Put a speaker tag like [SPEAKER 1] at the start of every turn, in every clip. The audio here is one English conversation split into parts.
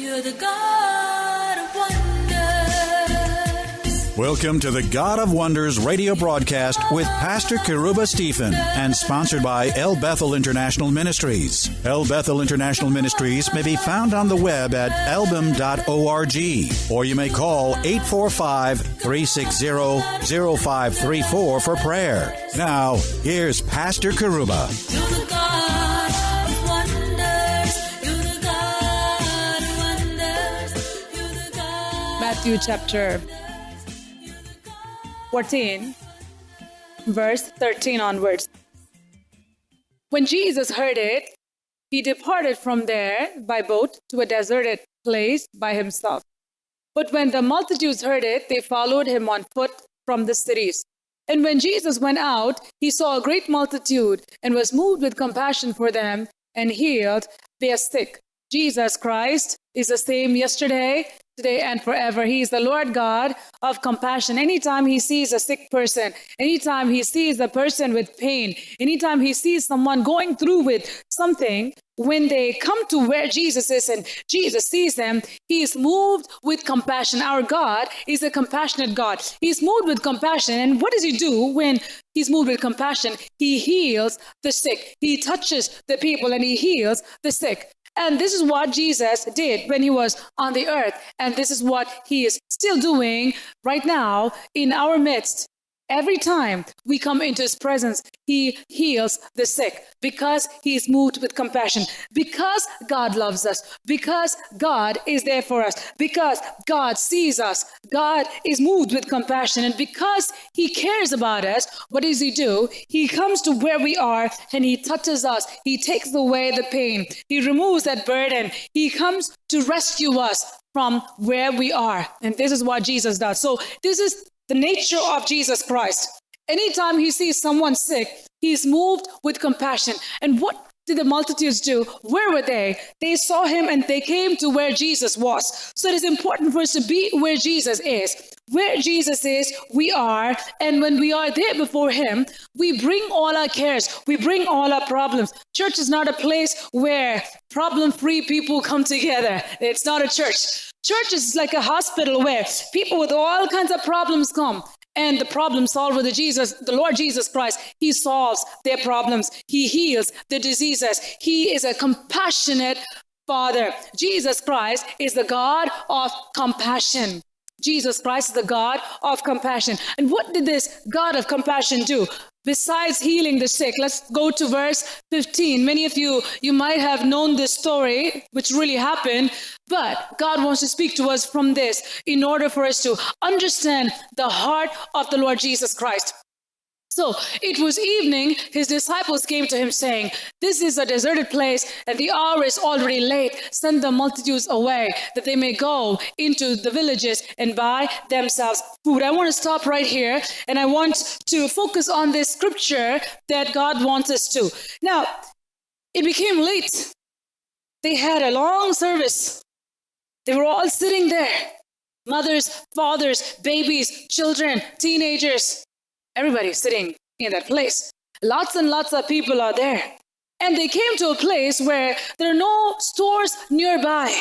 [SPEAKER 1] You're the God of wonders.
[SPEAKER 2] Welcome to the God of Wonders radio broadcast with Pastor Kiruba Stephen and sponsored by El Bethel International Ministries. El Bethel International Ministries may be found on the web at album.org, or you may call 845-360-0534 for prayer. Now, here's Pastor Kiruba.
[SPEAKER 1] You're the God of wonders. You're the God of wonders. You're the God.
[SPEAKER 3] Matthew chapter 14, verse 13 onwards. When Jesus heard it, he departed from there by boat to a deserted place by himself. But when the multitudes heard it, they followed him on foot from the cities. And when Jesus went out, he saw a great multitude and was moved with compassion for them and healed their sick. Jesus Christ is the same yesterday, today, and forever. He is the Lord God of compassion. Anytime he sees a sick person, anytime he sees a person with pain, anytime he sees someone going through with something, when they come to where Jesus is and Jesus sees them, he is moved with compassion. Our God is a compassionate God. He's moved with compassion. And what does he do when he's moved with compassion? He heals the sick. He touches the people and he heals the sick. And this is what Jesus did when he was on the earth. And this is what he is still doing right now in our midst. Every time we come into his presence, he heals the sick because he is moved with compassion, because God loves us, because God is there for us, because God sees us. God is moved with compassion, and because he cares about us, what does he do? He comes to where we are and he touches us. He takes away the pain. He removes that burden. He comes to rescue us from where we are. And this is what Jesus does. So this is the nature of Jesus Christ. Anytime he sees someone sick, he's moved with compassion. And what did the multitudes do? Where were they? They saw him and they came to where Jesus was. So it is important for us to be where Jesus is. Where Jesus is, we are. And when we are there before him, we bring all our cares. We bring all our problems. Church is not a place where problem-free people come together. It's not a church. Church is like a hospital where people with all kinds of problems come. And the problem solver, the Lord Jesus Christ, he solves their problems. He heals the diseases. He is a compassionate Father. Jesus Christ is the God of compassion. Jesus Christ is the God of compassion. And what did this God of compassion do? Besides healing the sick, let's go to verse 15. Many of you might have known this story, which really happened, but God wants to speak to us from this in order for us to understand the heart of the Lord Jesus Christ. So it was evening, his disciples came to him saying, "This is a deserted place and the hour is already late. Send the multitudes away that they may go into the villages and buy themselves food." I want to stop right here and I want to focus on this scripture that God wants us to. Now, it became late. They had a long service. They were all sitting there. Mothers, fathers, babies, children, teenagers. Everybody sitting in that place. Lots and lots of people are there. And they came to a place where there are no stores nearby.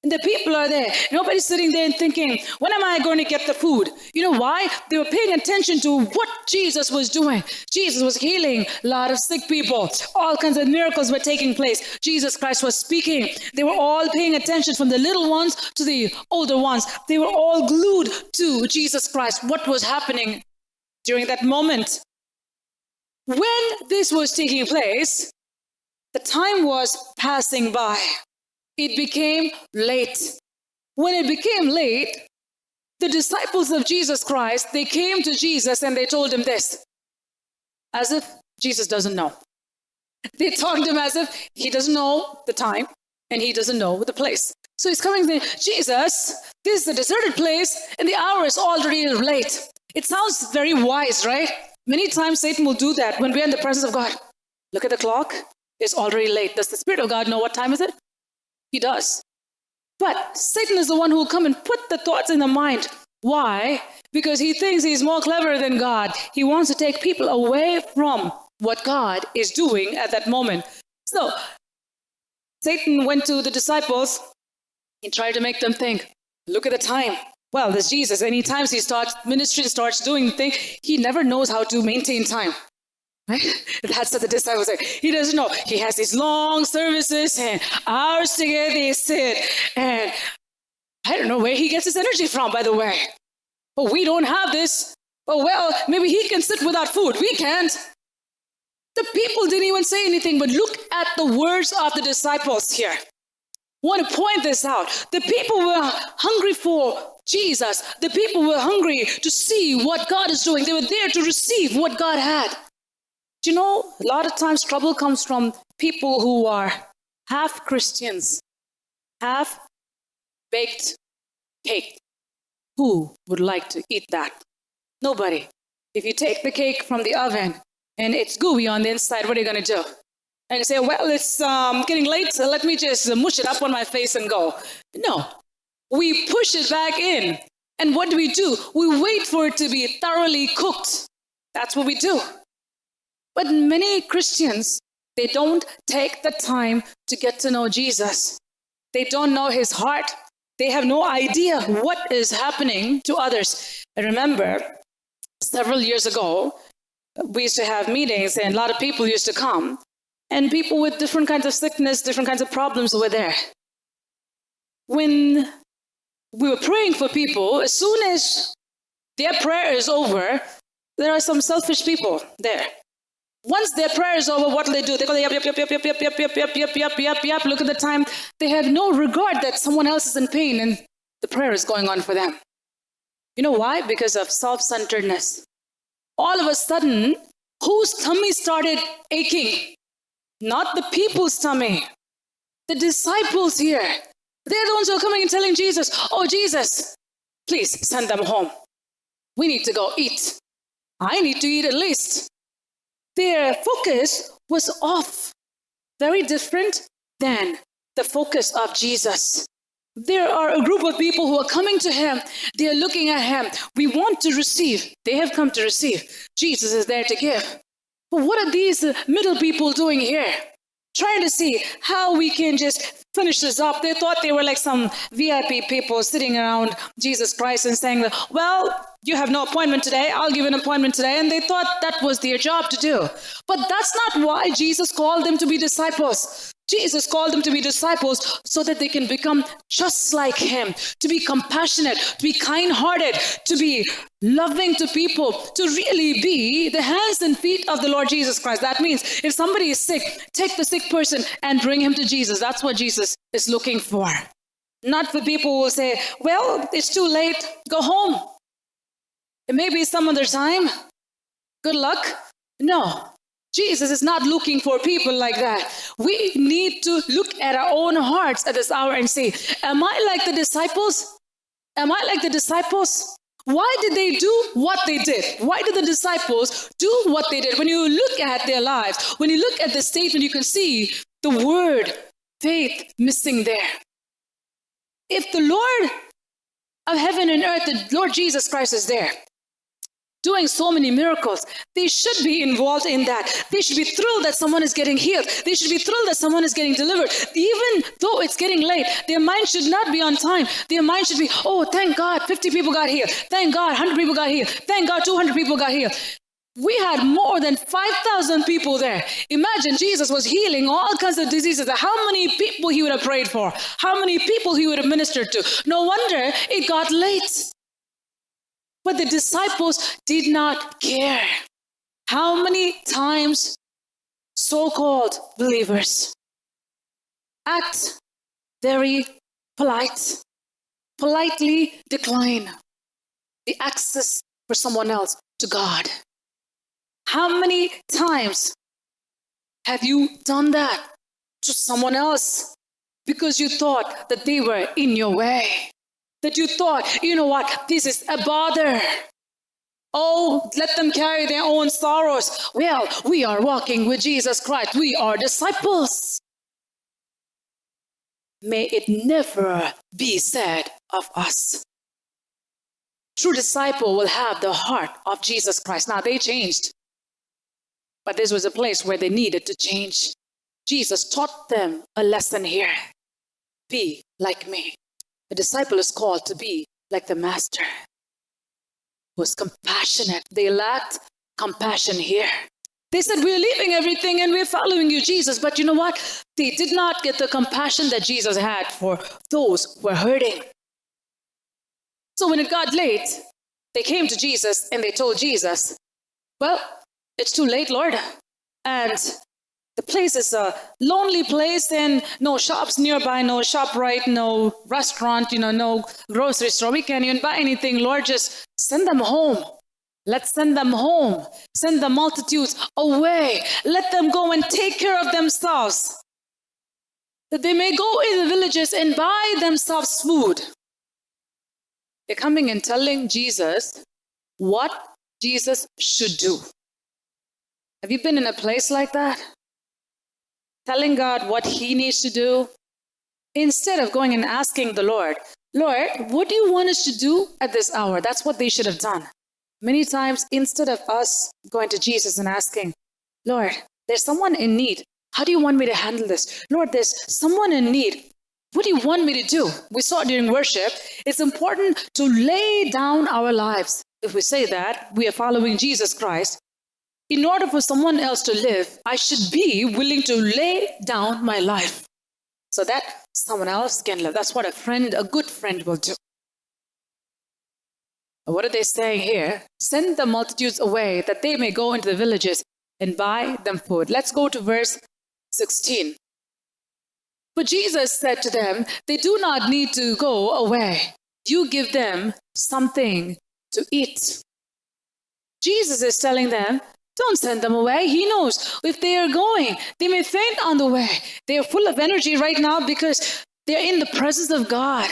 [SPEAKER 3] And the people are there. Nobody's sitting there and thinking, when am I going to get the food? You know why? They were paying attention to what Jesus was doing. Jesus was healing a lot of sick people. All kinds of miracles were taking place. Jesus Christ was speaking. They were all paying attention, from the little ones to the older ones. They were all glued to Jesus Christ. What was happening during that moment? When this was taking place, the time was passing by. It became late. When it became late, the disciples of Jesus Christ, they came to Jesus and they told him this, as if Jesus doesn't know. They talked to him as if he doesn't know the time and he doesn't know the place. So he's coming to Jesus, this is a deserted place and the hour is already late. It sounds very wise, right? Many times Satan will do that when we're in the presence of God. Look at the clock. It's already late. Does the Spirit of God know what time is it? He does. But Satan is the one who will come and put the thoughts in the mind. Why? Because he thinks he's more clever than God. He wants to take people away from what God is doing at that moment. So Satan went to the disciples. He tried to make them think, look at the time. Well, this Jesus, anytime he starts ministry, starts doing things, he never knows how to maintain time. Right? That's what the disciples say. He doesn't know. He has these long services and hours together they sit. And I don't know where he gets his energy from, by the way. But we don't have this. Oh, well, maybe he can sit without food. We can't. The people didn't even say anything, but look at the words of the disciples here. I want to point this out. The people were hungry for Jesus. The people were hungry to see what God is doing. They were there to receive what God had. Do you know, a lot of times trouble comes from people who are half Christians, half baked cake. Who would like to eat that? Nobody. If you take the cake from the oven and it's gooey on the inside, what are you going to do? And you say, well, it's getting late, so let me just mush it up on my face and go. No. We push it back in. And what do? We wait for it to be thoroughly cooked. That's what we do. But many Christians, they don't take the time to get to know Jesus. They don't know his heart. They have no idea what is happening to others. I remember several years ago, we used to have meetings and a lot of people used to come. And people with different kinds of sickness, different kinds of problems were there. When we were praying for people, as soon as their prayer is over, there are some selfish people there. Once their prayer is over, what do? They go, yep, yep, yep, yep, yep, yep, yep, yep, yep, yep, yep, yep. Look at the time. They have no regard that someone else is in pain and the prayer is going on for them. You know why? Because of self-centeredness. All of a sudden, whose tummy started aching? Not the people's tummy. The disciples here. They're the ones who are coming and telling Jesus, oh, Jesus, please send them home. We need to go eat. I need to eat at least. Their focus was off. Very different than the focus of Jesus. There are a group of people who are coming to him. They are looking at him. We want to receive. They have come to receive. Jesus is there to give. But what are these middle people doing here? Trying to see how we can just finish this up. They thought they were like some VIP people sitting around Jesus Christ and saying, well, you have no appointment today. I'll give an appointment today. And they thought that was their job to do. But that's not why Jesus called them to be disciples. Jesus called them to be disciples so that they can become just like him, to be compassionate, to be kind-hearted, to be loving to people, to really be the hands and feet of the Lord Jesus Christ. That means if somebody is sick, take the sick person and bring him to Jesus. That's what Jesus is looking for. Not for people who will say, well, it's too late, go home. It may be some other time. Good luck. No. Jesus is not looking for people like that. We need to look at our own hearts at this hour and say, am I like the disciples? Am I like the disciples? Why did they do what they did? Why did the disciples do what they did? When you look at their lives, when you look at the statement, you can see the word faith missing there. If the Lord of heaven and earth, the Lord Jesus Christ is there, doing so many miracles, they should be involved in that. They should be thrilled that someone is getting healed. They should be thrilled that someone is getting delivered. Even though it's getting late, their mind should not be on time. Their mind should be, oh, thank God, 50 people got healed. Thank God, 100 people got healed. Thank God, 200 people got healed. We had more than 5,000 people there. Imagine Jesus was healing all kinds of diseases. How many people he would have prayed for? How many people he would have ministered to? No wonder it got late. But the disciples did not care. How many times so-called believers act very politely decline the access for someone else to God? How many times have you done that to someone else because you thought that they were in your way? That you thought, you know what, this is a bother. Oh, let them carry their own sorrows. Well, we are walking with Jesus Christ. We are disciples. May it never be said of us. True disciple will have the heart of Jesus Christ. Now, they changed. But this was a place where they needed to change. Jesus taught them a lesson here. Be like me. A disciple is called to be like the master, who was compassionate. They lacked compassion here. They said, we're leaving everything and we're following you, Jesus. But you know what? They did not get the compassion that Jesus had for those who were hurting. So when it got late, they came to Jesus and they told Jesus, well, it's too late, Lord. And the place is a lonely place and no shops nearby, no ShopRite, no restaurant, no grocery store. We can't even buy anything. Lord, just send them home. Let's send them home. Send the multitudes away. Let them go and take care of themselves, that they may go in the villages and buy themselves food. They're coming and telling Jesus what Jesus should do. Have you been in a place like that? Telling God what he needs to do, instead of going and asking the Lord, Lord, what do you want us to do at this hour? That's what they should have done. Many times, instead of us going to Jesus and asking, Lord, there's someone in need. How do you want me to handle this? Lord, there's someone in need. What do you want me to do? We saw during worship, it's important to lay down our lives. If we say that, we are following Jesus Christ. In order for someone else to live, I should be willing to lay down my life so that someone else can live. That's what a good friend will do. What are they saying here? Send the multitudes away that they may go into the villages and buy them food. Let's go to verse 16. But Jesus said to them, they do not need to go away. You give them something to eat. Jesus is telling them, don't send them away. He knows if they are going, they may faint on the way. They are full of energy right now because they're in the presence of God.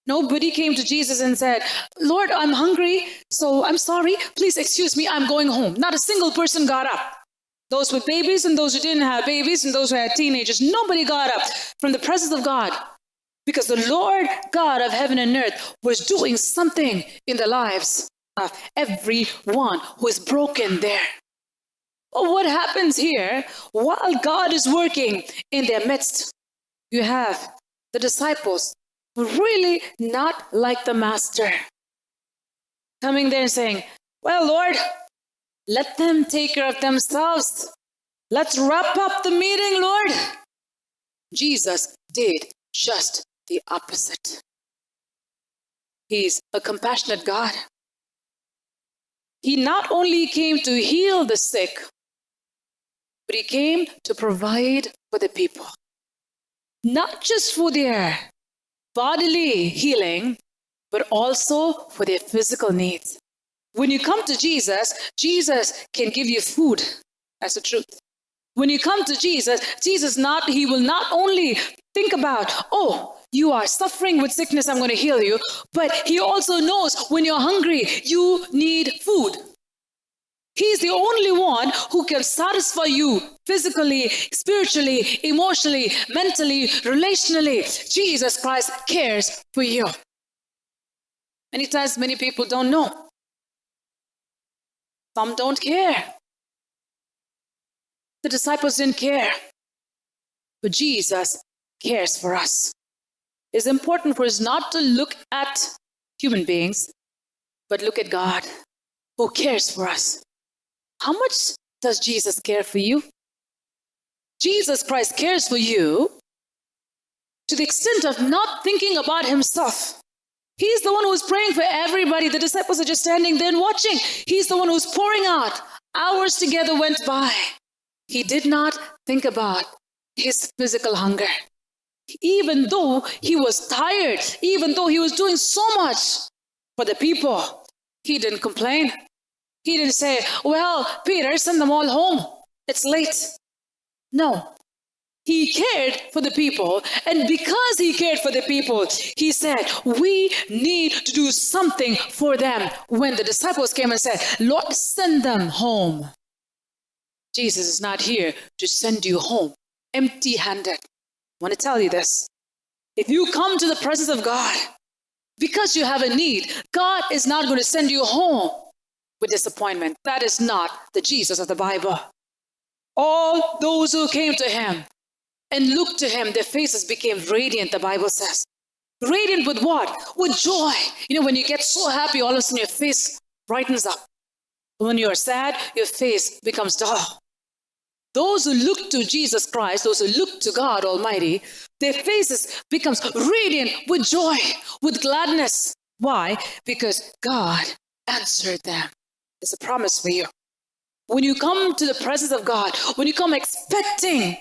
[SPEAKER 3] Nobody came to Jesus and said, Lord, I'm hungry, so I'm sorry. Please excuse me, I'm going home. Not a single person got up. Those with babies and those who didn't have babies and those who had teenagers, nobody got up from the presence of God because the Lord God of heaven and earth was doing something in the lives of everyone who is broken there. But what happens here, while God is working in their midst, you have the disciples really not like the master, coming there and saying, well, Lord, let them take care of themselves. Let's wrap up the meeting, Lord. Jesus did just the opposite. He's a compassionate God. He not only came to heal the sick, but he came to provide for the people. Not just for their bodily healing, but also for their physical needs. When you come to Jesus, Jesus can give you food. That's the truth. When you come to Jesus, he will not only think about, oh, you are suffering with sickness, I'm going to heal you. But he also knows when you're hungry, you need food. He's the only one who can satisfy you physically, spiritually, emotionally, mentally, relationally. Jesus Christ cares for you. Many times, many people don't know. Some don't care. The disciples didn't care. But Jesus cares for us. It's important for us not to look at human beings, but look at God, who cares for us. How much does Jesus care for you? Jesus Christ cares for you to the extent of not thinking about himself. He's the one who's praying for everybody. The disciples are just standing there and watching. He's the one who's pouring out. Hours together went by. He did not think about his physical hunger. Even though he was tired, even though he was doing so much for the people, he didn't complain. He didn't say, well, Peter, send them all home. It's late. No. He cared for the people. And because he cared for the people, he said, we need to do something for them. When the disciples came and said, Lord, send them home. Jesus is not here to send you home empty-handed. I want to tell you this. If you come to the presence of God because you have a need, God is not going to send you home with disappointment. That is not the Jesus of the Bible. All those who came to him and looked to him, their faces became radiant, the Bible says. Radiant with what? With joy. You know, when you get so happy, all of a sudden your face brightens up. When you're sad, your face becomes dull. Those who look to Jesus Christ, those who look to God Almighty, their faces becomes radiant with joy, with gladness. Why? Because God answered them. It's a promise for you. When you come to the presence of God, when you come expecting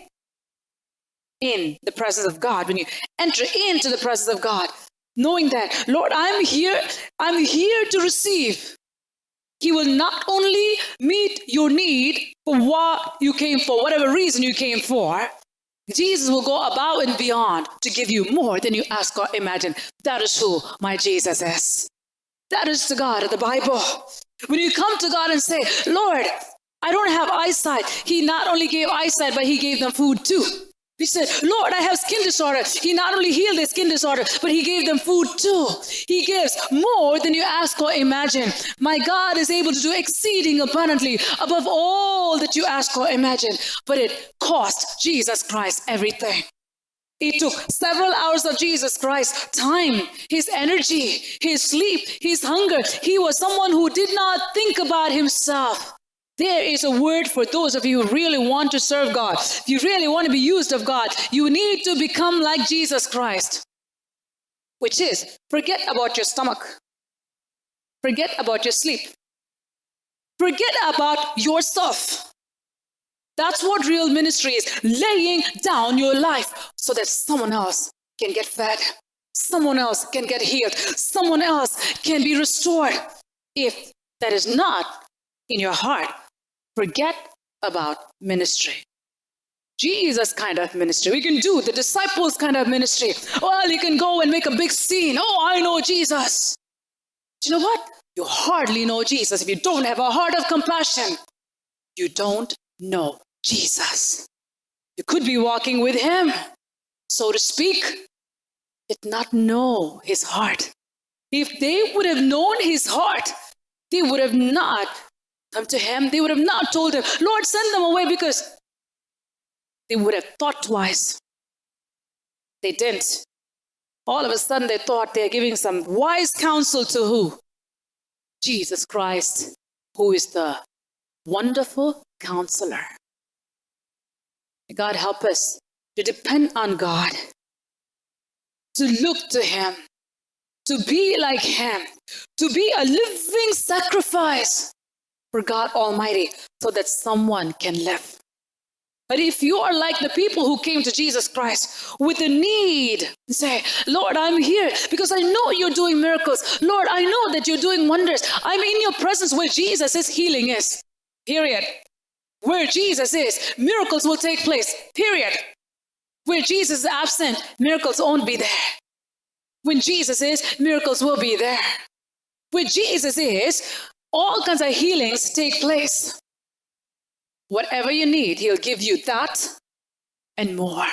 [SPEAKER 3] in the presence of God, when you enter into the presence of God, knowing that, Lord, I'm here to receive. He will not only meet your need for what you came for, whatever reason you came for. Jesus will go above and beyond to give you more than you ask or imagine. That is who my Jesus is. That is the God of the Bible. When you come to God and say, Lord, I don't have eyesight. He not only gave eyesight, but he gave them food too. He said, Lord, I have skin disorder. He not only healed their skin disorder, but he gave them food too. He gives more than you ask or imagine. My God is able to do exceeding abundantly above all that you ask or imagine. But it cost Jesus Christ everything. It took several hours of Jesus Christ's time, his energy, his sleep, his hunger. He was someone who did not think about himself. There is a word for those of you who really want to serve God. If you really want to be used of God, you need to become like Jesus Christ, which is forget about your stomach. Forget about your sleep. Forget about yourself. That's what real ministry is, laying down your life so that someone else can get fed. Someone else can get healed. Someone else can be restored. If that is not in your heart, forget about ministry. Jesus kind of ministry. We can do the disciples kind of ministry. Well, you can go and make a big scene. Oh, I know Jesus. Do you know what? You hardly know Jesus. If you don't have a heart of compassion, you don't know Jesus. You could be walking with him, so to speak, yet not know his heart. If they would have known his heart, they would have not come to him. They would have not told him, Lord, send them away, because they would have thought twice. They didn't. All of a sudden they thought they're giving some wise counsel to who? Jesus Christ, who is the wonderful counselor. May God help us to depend on God, to look to him, to be like him, to be a living sacrifice for God Almighty so that someone can live. But if you are like the people who came to Jesus Christ with a need, say, Lord, I'm here because I know you're doing miracles. Lord, I know that you're doing wonders. I'm in your presence where Jesus is, healing is. Period. Where Jesus is, miracles will take place. Period. Where Jesus is absent, miracles won't be there. When Jesus is, miracles will be there. Where Jesus is, all kinds of healings take place. Whatever you need, he'll give you that and more.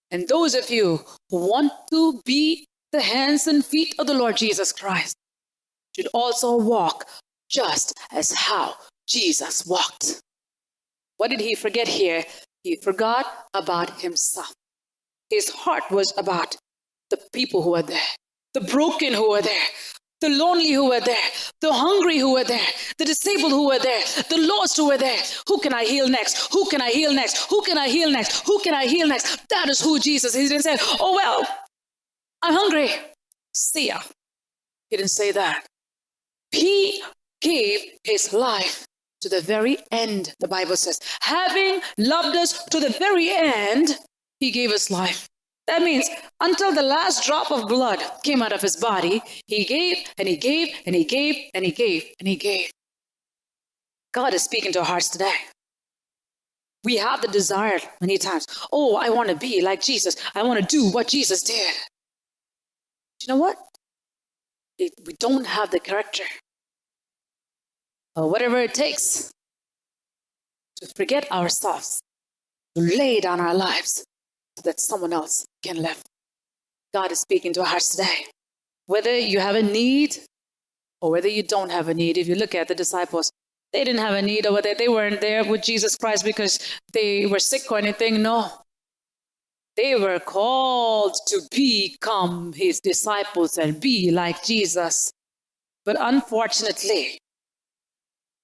[SPEAKER 3] And those of you who want to be the hands and feet of the Lord Jesus Christ should also walk just as how Jesus walked. What did he forget here? He forgot about himself. His heart was about the people who were there, the broken who were there, the lonely who were there, the hungry who were there, the disabled who were there, the lost who were there. Who can I heal next? Who can I heal next? Who can I heal next? Who can I heal next? That is who Jesus is. He didn't say, oh, well, I'm hungry. See ya. He didn't say that. He gave his life to the very end, the Bible says. Having loved us to the very end, he gave his life. That means until the last drop of blood came out of his body, he gave and he gave and he gave and he gave and he gave. God is speaking to our hearts today. We have the desire many times. Oh, I want to be like Jesus. I want to do what Jesus did. Do you know what? We don't have the character or whatever it takes to forget ourselves, to lay down our lives so that someone else can live. God is speaking to our hearts today. Whether you have a need or whether you don't have a need, if you look at the disciples, they didn't have a need, or whether they weren't there with Jesus Christ because they were sick or anything. No. They were called to become his disciples and be like Jesus. But unfortunately,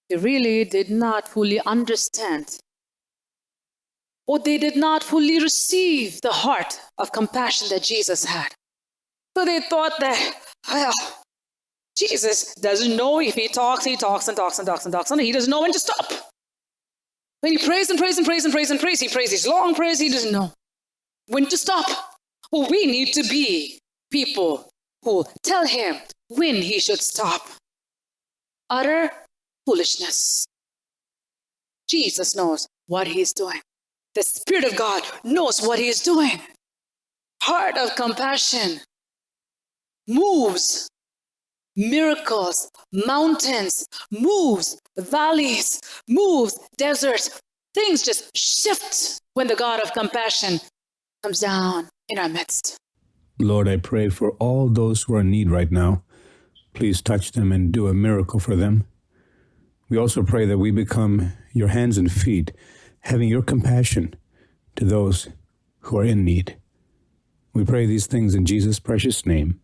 [SPEAKER 3] they really did not fully understand, or they did not fully receive the heart of compassion that Jesus had. So they thought that, well, Jesus doesn't know if he talks and talks, and he doesn't know when to stop. When he prays and prays and prays and prays and prays, he prays his long prayers, he doesn't know when to stop. Well, we need to be people who tell him when he should stop. Utter foolishness. Jesus knows what he's doing. The Spirit of God knows what he is doing. Heart of compassion moves miracles, mountains, moves valleys, moves deserts. Things just shift when the God of compassion comes down in our midst.
[SPEAKER 4] Lord, I pray for all those who are in need right now. Please touch them and do a miracle for them. We also pray that we become your hands and feet, having your compassion to those who are in need. We pray these things in Jesus' precious name.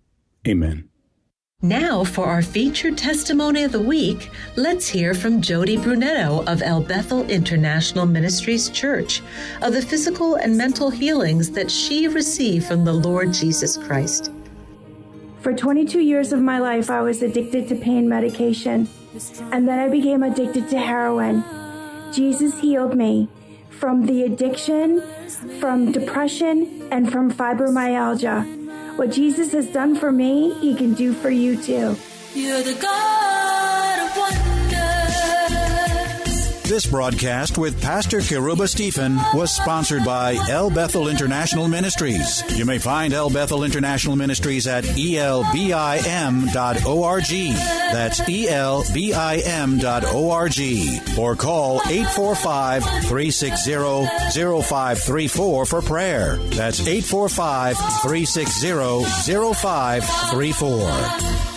[SPEAKER 4] Amen.
[SPEAKER 5] Now for our featured testimony of the week, let's hear from Jody Brunetto of El Bethel International Ministries Church of the physical and mental healings that she received from the Lord Jesus Christ.
[SPEAKER 6] For 22 years of my life, I was addicted to pain medication, and then I became addicted to heroin. Jesus healed me from the addiction, from depression, and from fibromyalgia. What Jesus has done for me, he can do for you too.
[SPEAKER 1] You're the God of wonders.
[SPEAKER 2] This broadcast with Pastor Kiruba Stephen was sponsored by El Bethel International Ministries. You may find El Bethel International Ministries at elbim.org. That's elbim.org. Or call 845-360-0534 for prayer. That's 845-360-0534.